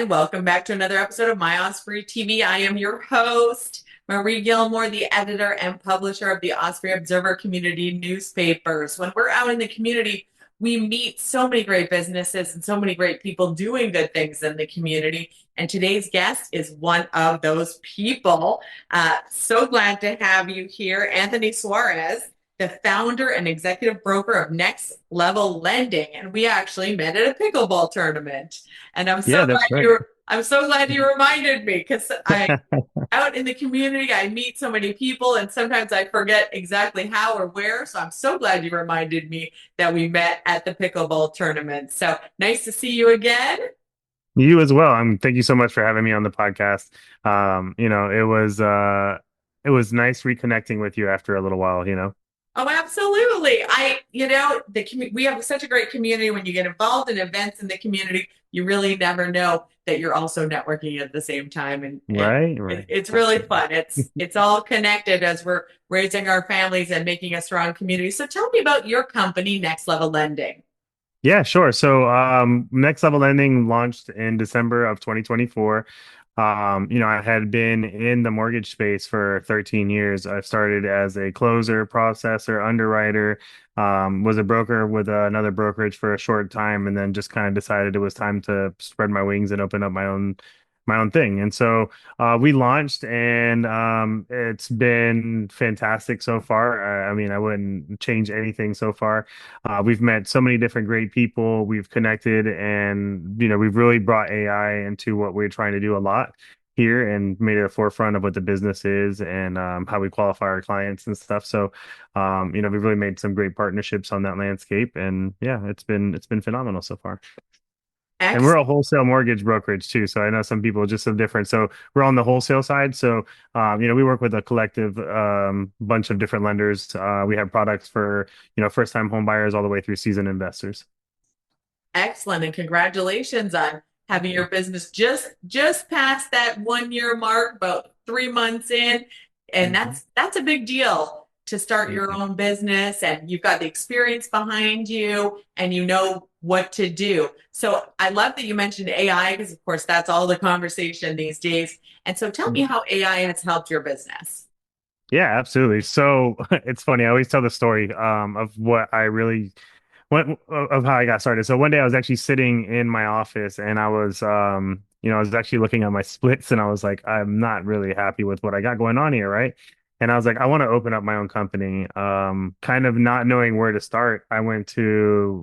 welcome back to another episode of My Osprey TV. I am your host, Marie Gilmore, the editor and publisher of the Osprey Observer community newspapers. When we're out in the community, we meet so many great businesses and so many great people doing good things in the community. And today's guest is one of those people. So glad to have you here, Anthony Suarez, the founder and executive broker of Next Level Lending. And we actually met at a pickleball tournament. And Yeah, that's right. I'm so glad you reminded me because I out in the community, I meet so many people and sometimes I forget exactly how or where. So I'm so glad you reminded me that we met at the pickleball tournament. So nice to see you again. You as well. Thank you so much for having me on the podcast. It was nice reconnecting with you after a little while. Oh, absolutely. We have such a great community. When you get involved in events in the community, you really never know that you're also networking at the same time. And Right, right. it's really Absolutely. fun. It's all connected as we're raising our families and making a strong community. So tell me about your company, Next Level Lending. Yeah, sure. So, Next Level Lending launched in December of 2024. I had been in the mortgage space for 13 years. I started as a closer, processor, underwriter, was a broker with another brokerage for a short time, and then just kind of decided it was time to spread my wings and open up my own thing. And so we launched, and it's been fantastic so far. I mean, I wouldn't change anything so far. We've met so many different great people. We've connected, and we've really brought AI into what we're trying to do a lot here, and made it a forefront of what the business is and how we qualify our clients and stuff. So, we've really made some great partnerships on that landscape, and yeah, it's been phenomenal so far. And we're Excellent. a wholesale mortgage brokerage too. So I know some people are just so different. So we're on the wholesale side. So, we work with a collective bunch of different lenders. We have products for, first time home buyers all the way through seasoned investors. Excellent. And congratulations on having your business just past that 1 year mark, about 3 months in. And Mhm. that's a big deal to start Thank your you. own business and you've got the experience behind you and you know what to do. So I love that you mentioned AI because of course that's all the conversation these days. And so tell me how AI has helped your business. Yeah, absolutely. So it's funny. I always tell the story of of how I got started. So one day I was actually sitting in my office, and I was actually looking at my splits, and I was like, I'm not really happy with what I got going on here, right? And I was like, I want to open up my own company. Kind of not knowing where to start, I went to,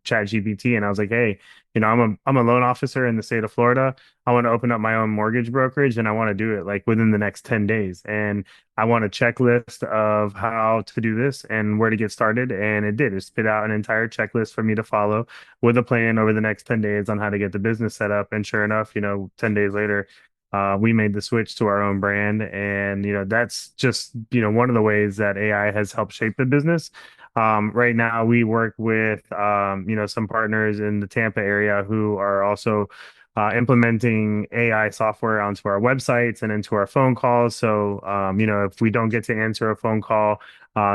ChatGPT, and I was like, hey, I'm a loan officer in the state of Florida. I want to open up my own mortgage brokerage, and I want to do it like within the next 10 days. And I want a checklist of how to do this and where to get started. And it did. It spit out an entire checklist for me to follow with a plan over the next 10 days on how to get the business set up. And sure enough, 10 days later, we made the switch to our own brand. And, that's just, one of the ways that AI has helped shape the business. Right now, we work with, some partners in the Tampa area who are also implementing AI software onto our websites and into our phone calls. So, if we don't get to answer a phone call,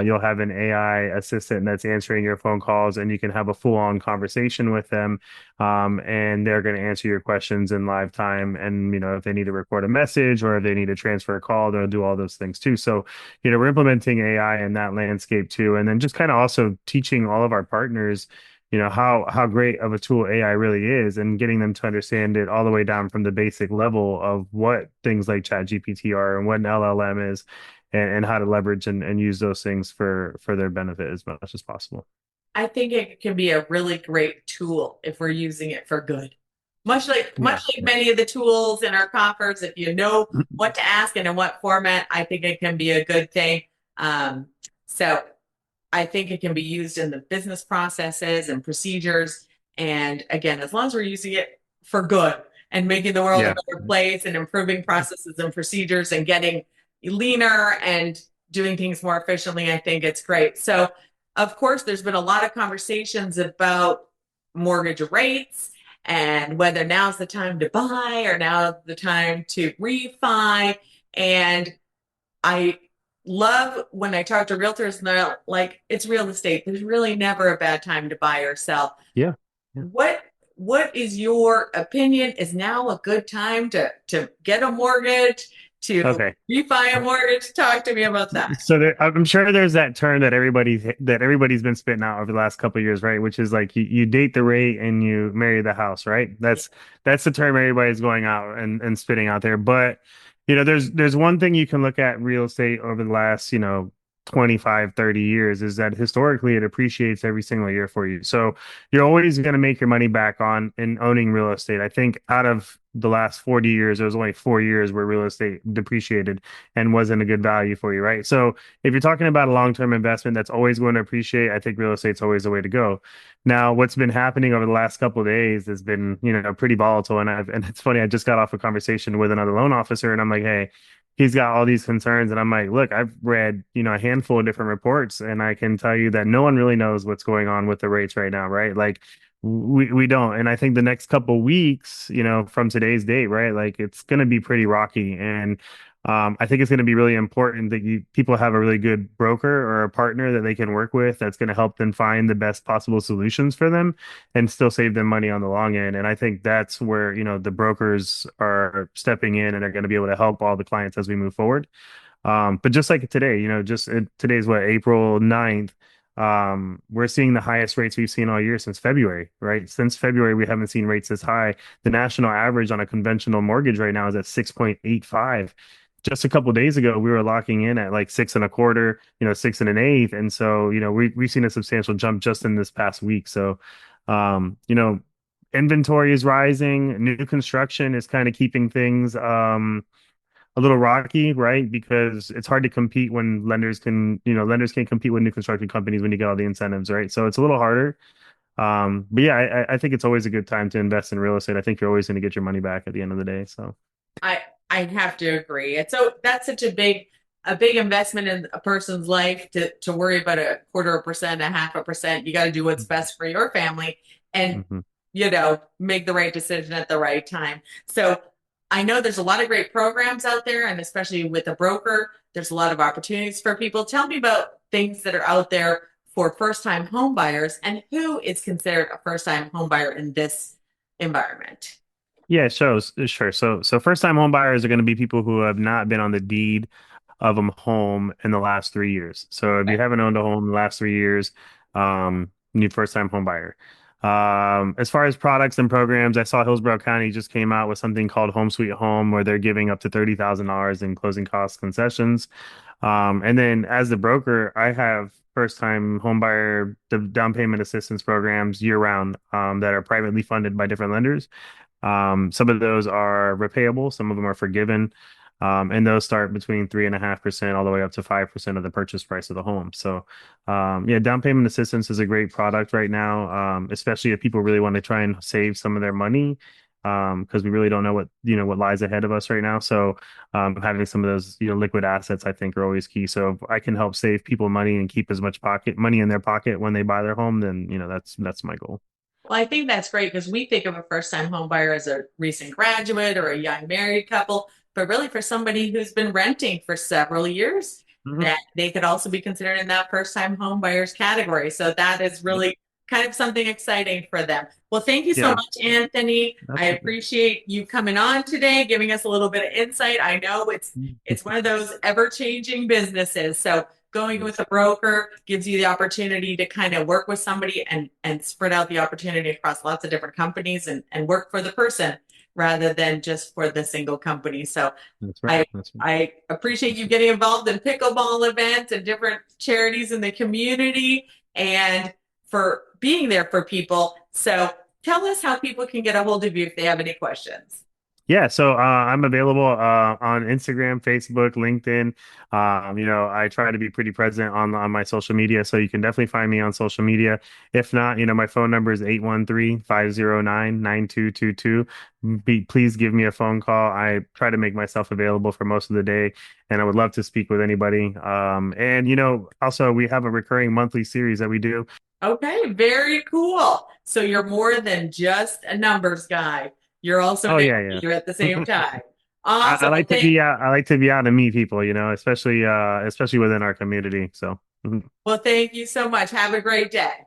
you'll have an AI assistant that's answering your phone calls, and you can have a full-on conversation with them. And they're going to answer your questions in live time. And, if they need to record a message or if they need to transfer a call, they'll do all those things too. So, we're implementing AI in that landscape too. And then just kind of also teaching all of our partners how great of a tool AI really is, and getting them to understand it all the way down from the basic level of what things like ChatGPT are and what an LLM is, and how to leverage and use those things for their benefit as much as possible. I think it can be a really great tool if we're using it for good. Yeah, Much like yeah. many of the tools in our coffers, if you know what to ask and in what format, I think it can be a good thing. Um, so I think it can be used in the business processes and procedures. And again, as long as we're using it for good and making the world a Yeah. better place and improving processes and procedures and getting leaner and doing things more efficiently, I think it's great. So, of course, there's been a lot of conversations about mortgage rates and whether now's the time to buy or now's the time to refi. And I love when I talk to realtors and they're like, it's real estate. There's really never a bad time to buy or sell. Yeah. Yeah. What what is your opinion? Is now a good time to get a mortgage, to Okay. refi a mortgage? Talk to me about that. So I'm sure there's that term that everybody's been spitting out over the last couple of years, right? Which is like you date the rate and you marry the house, right? That's the term everybody's going out and spitting out there. But there's one thing you can look at real estate over the last 25, 30 years is that historically it appreciates every single year for you. So you're always going to make your money back on in owning real estate. I think out of the last 40 years, there was only 4 years where real estate depreciated and wasn't a good value for you, right? So if you're talking about a long-term investment that's always going to appreciate, I think real estate's always the way to go. Now, what's been happening over the last couple of days has been, pretty volatile. And it's funny, I just got off a conversation with another loan officer and I'm like, hey, he's got all these concerns. And I'm like, look, I've read, a handful of different reports and I can tell you that no one really knows what's going on with the rates right now, right? Like we don't. And I think the next couple weeks, from today's date, right? Like it's going to be pretty rocky. And I think it's going to be really important that people have a really good broker or a partner that they can work with that's going to help them find the best possible solutions for them and still save them money on the long end. And I think that's where, the brokers are stepping in and are going to be able to help all the clients as we move forward. But just like today, today's what, April 9th. We're seeing the highest rates we've seen all year since February, right? Since February, we haven't seen rates this high. The national average on a conventional mortgage right now is at 6.85. Just a couple of days ago, we were locking in at like six and a quarter, six and an eighth. And so, we've seen a substantial jump just in this past week. So, inventory is rising. New construction is kind of keeping things, a little rocky, right? Because it's hard to compete when lenders can't compete with new construction companies when you get all the incentives, right? So it's a little harder. But yeah, I think it's always a good time to invest in real estate. I think you're always going to get your money back at the end of the day. So I I have to agree. And so that's such a big investment in a person's life to worry about a quarter of a percent, a half a percent. You got to do what's best for your family and mhm. make the right decision at the right time. So I know there's a lot of great programs out there, and especially with a broker, there's a lot of opportunities for people. Tell me about things that are out there for first-time home buyers and who is considered a first-time home buyer in this environment. Yeah, sure. So first time home buyers are going to be people who have not been on the deed of a home in the last 3 years. So if you haven't owned a home in the last 3 years, you first time home buyer. As far as products and programs, I saw Hillsborough County just came out with something called Home Sweet Home, where they're giving up to $30,000 in closing cost concessions. And then as the broker, I have first time home buyer down payment assistance programs year round, that are privately funded by different lenders. Some of those are repayable, some of them are forgiven. And those start between 3.5% all the way up to 5% of the purchase price of the home. So, yeah, down payment assistance is a great product right now, especially if people really want to try and save some of their money, because we really don't know what lies ahead of us right now. So, having some of those, liquid assets, I think, are always key. So, if I can help save people money and keep as much pocket money in their pocket when they buy their home, then, that's my goal. Well, I think that's great because we think of a first-time home buyer as a recent graduate or a young married couple, but really for somebody who's been renting for several years, Mhm. that they could also be considered in that first-time home buyers category. So that is Yep. really kind of something exciting for them. Well, thank you so Yeah, much, Anthony. I absolutely. appreciate you coming on today, giving us a little bit of insight. I know it's one of those ever-changing businesses. So going with Yes. a broker gives you the opportunity to kind of work with somebody and spread out the opportunity across lots of different companies and work for the person rather than just for the single company. So That's right. I That's right. I appreciate you getting involved in pickleball events and different charities in the community and for being there for people. So tell us how people can get a hold of you if they have any questions. Yeah, so I'm available on Instagram, Facebook, LinkedIn. I try to be pretty present on my social media, so you can definitely find me on social media. If not, my phone number is 813-509-9222. Please give me a phone call. I try to make myself available for most of the day, and I would love to speak with anybody. And also we have a recurring monthly series that we do. Okay, very cool. So you're more than just a numbers guy. You're also Oh an yeah, educator at the yeah. same time. I Awesome. Well, like to be out. I like to be out and meet people, especially within our community. So, thank you so much. Have a great day.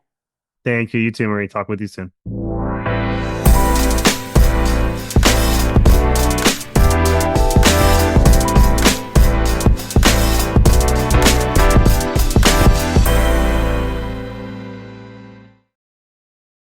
thank you. You too, Marie. Talk with you soon.